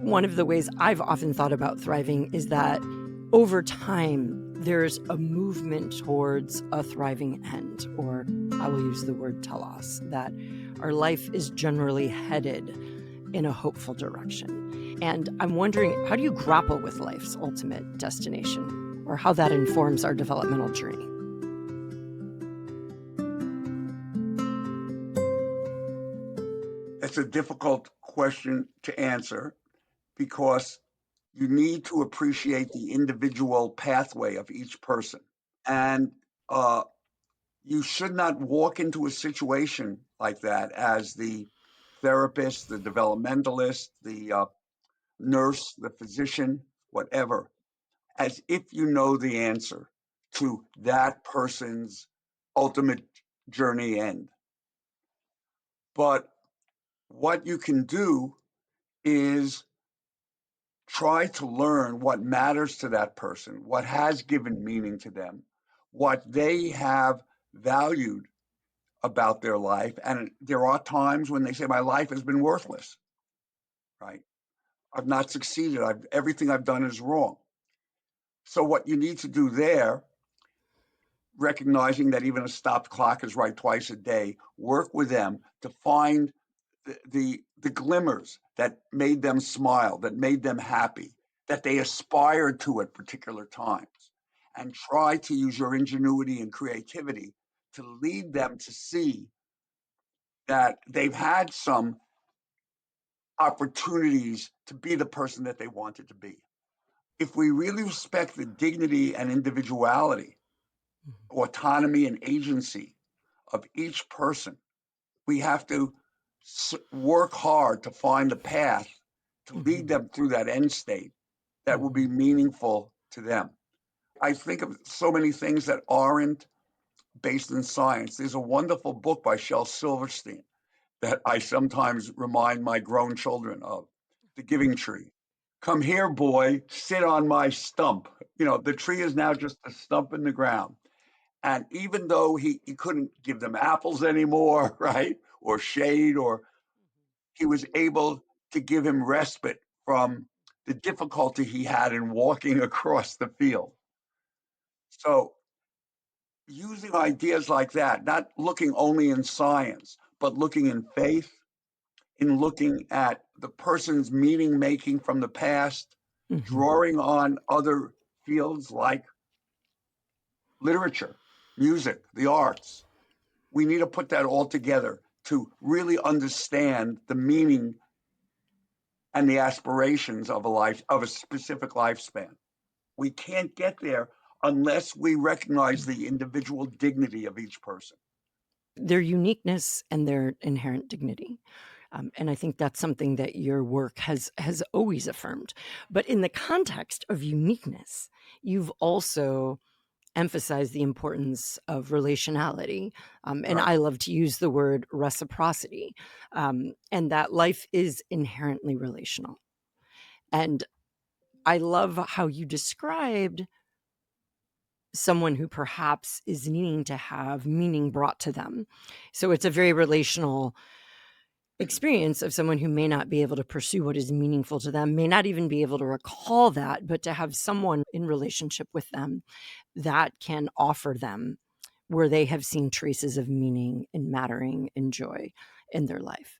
One of the ways I've often thought about thriving is that over time, there's a movement towards a thriving end, or I will use the word telos, that our life is generally headed in a hopeful direction. And I'm wondering, how do you grapple with life's ultimate destination, or how that informs our developmental journey? It's a difficult question to answer because you need to appreciate the individual pathway of each person. And you should not walk into a situation like that as the therapist, the developmentalist, the nurse, the physician, whatever, as if you know the answer to that person's ultimate journey end. But what you can do is try to learn what matters to that person, what has given meaning to them, what they have valued about their life. And there are times when they say, my life has been worthless, right? I've not succeeded. Everything I've done is wrong. So what you need to do there, recognizing that even a stopped clock is right twice a day, work with them to find the glimmers that made them smile, that made them happy, that they aspired to at particular times, and try to use your ingenuity and creativity to lead them to see that they've had some opportunities to be the person that they wanted to be. If we really respect the dignity and individuality, autonomy and agency of each person, we have to work hard to find a path to lead them through that end state that will be meaningful to them. I think of so many things that aren't based in science. There's a wonderful book by Shel Silverstein that I sometimes remind my grown children of, The Giving Tree. Come here, boy, sit on my stump. You know, the tree is now just a stump in the ground. And even though he couldn't give them apples anymore, right? Or shade, or he was able to give him respite from the difficulty he had in walking across the field. So using ideas like that, not looking only in science, but looking in faith, in looking at the person's meaning making from the past, drawing on other fields like literature, music, the arts. We need to put that all together to really understand the meaning and the aspirations of a specific lifespan. We can't get there unless we recognize the individual dignity of each person. Their uniqueness and their inherent dignity. And I think that's something that your work has always affirmed. But in the context of uniqueness, you've also emphasized the importance of relationality. And Right. I love to use the word reciprocity, and that life is inherently relational. And I love how you described someone who perhaps is needing to have meaning brought to them. So it's a very relational experience of someone who may not be able to pursue what is meaningful to them, may not even be able to recall that, but to have someone in relationship with them that can offer them where they have seen traces of meaning and mattering and joy in their life.